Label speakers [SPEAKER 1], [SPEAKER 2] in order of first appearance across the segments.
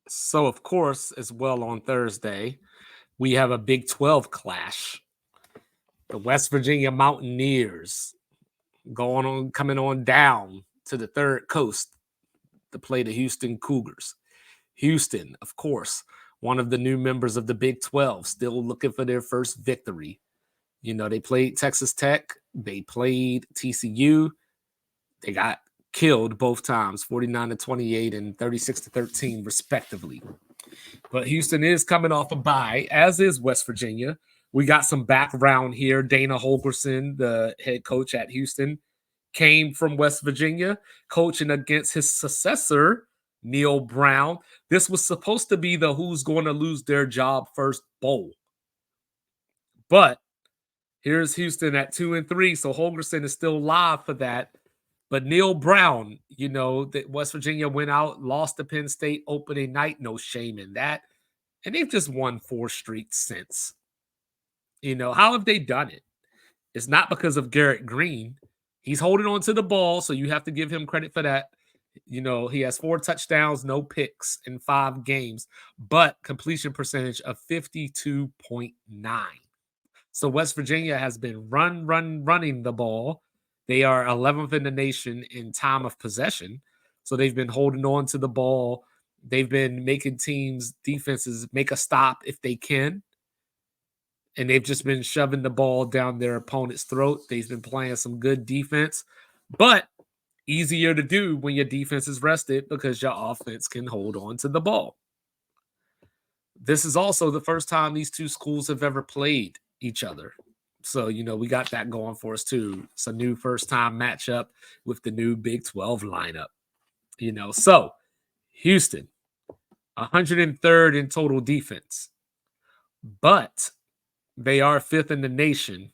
[SPEAKER 1] So, of course, as well on Thursday, we have a Big 12 clash. The West Virginia Mountaineers coming on down to the third coast to play the Houston Cougars. Houston, of course, one of the new members of the Big 12, still looking for their first victory. They played Texas Tech, they played TCU, they got killed both times, 49-28 and 36-13, respectively. But Houston is coming off a bye, as is West Virginia. We got some background here. Dana Holgorsen, the head coach at Houston, came from West Virginia, coaching against his successor, Neil Brown. This was supposed to be the who's going to lose their job first bowl. But here's Houston at 2-3, so Holgorsen is still live for that. But Neil Brown, that West Virginia went out, lost to Penn State opening night. No shame in that. And they've just won 4 straight since. How have they done it? It's not because of Garrett Green. He's holding on to the ball, so you have to give him credit for that. He has 4 touchdowns, no picks in 5 games, but completion percentage of 52.9. So West Virginia has been running the ball. They are 11th in the nation in time of possession. So they've been holding on to the ball. They've been making defenses make a stop if they can. And they've just been shoving the ball down their opponent's throat. They've been playing some good defense, but easier to do when your defense is rested because your offense can hold on to the ball. This is also the first time these two schools have ever played each other. So, we got that going for us too. It's a new first-time matchup with the new Big 12 lineup. So Houston, 103rd in total defense, but they are 5th in the nation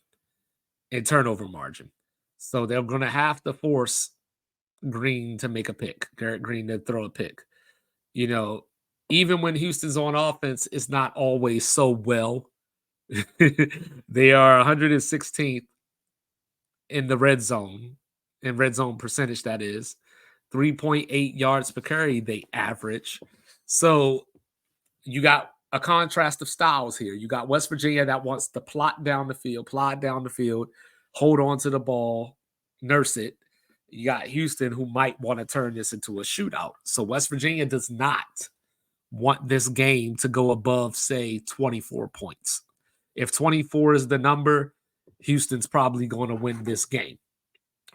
[SPEAKER 1] in turnover margin. So they're going to have to force Green to make a pick, Garrett Green to throw a pick. Even when Houston's on offense, it's not always so well. They are 116th in the red zone percentage, that is. 3.8 yards per carry they average. So you got a contrast of styles here. You got West Virginia that wants to plot down the field, hold on to the ball, nurse it. You got Houston who might want to turn this into a shootout. So West Virginia does not want this game to go above, say, 24 points. If 24 is the number, Houston's probably going to win this game,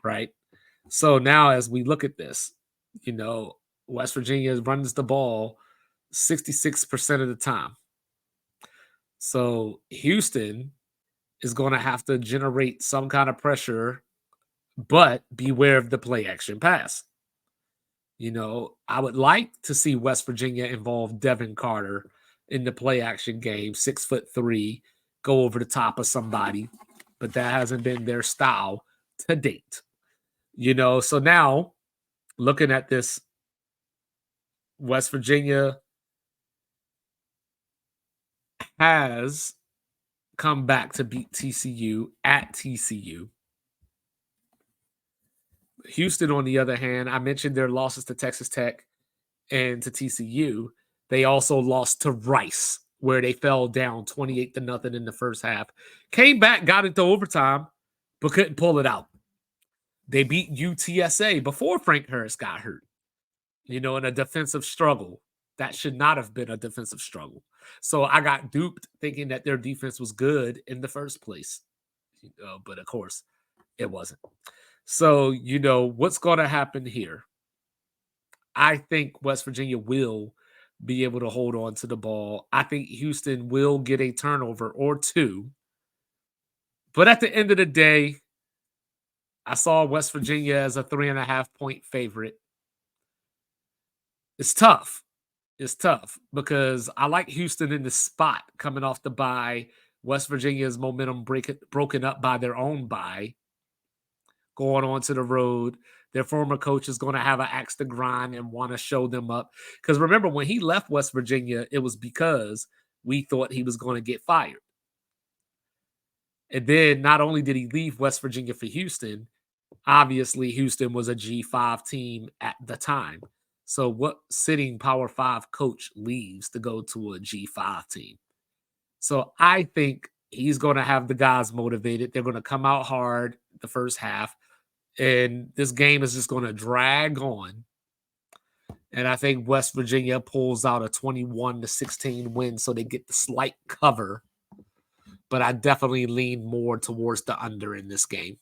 [SPEAKER 1] right? So now as we look at this, West Virginia runs the ball 66% of the time. So Houston is going to have to generate some kind of pressure, but beware of the play action pass. I would like to see West Virginia involve Devin Carter in the play action game, 6'3", go over the top of somebody, but that hasn't been their style to date. So now looking at this, West Virginia has come back to beat TCU at TCU. Houston, on the other hand, I mentioned their losses to Texas Tech and to TCU. They also lost to Rice, where they fell down 28-0 in the first half. Came back, got into overtime, but couldn't pull it out. They beat UTSA before Frank Harris got hurt, in a defensive struggle. That should not have been a defensive struggle. So I got duped thinking that their defense was good in the first place. But of course, it wasn't. So, what's going to happen here? I think West Virginia will be able to hold on to the ball. I think Houston will get a turnover or 2. But at the end of the day, I saw West Virginia as a 3.5-point favorite. It's tough. It's tough because I like Houston in the spot coming off the bye. West Virginia's momentum broken up by their own bye. Going on to the road. Their former coach is going to have an axe to grind and want to show them up. Because remember, when he left West Virginia, it was because we thought he was going to get fired. And then not only did he leave West Virginia for Houston, obviously Houston was a G5 team at the time. So what sitting Power 5 coach leaves to go to a G5 team? So I think he's going to have the guys motivated. They're going to come out hard the first half, and this game is just going to drag on. And I think West Virginia pulls out a 21-16 win, so they get the slight cover. But I definitely lean more towards the under in this game.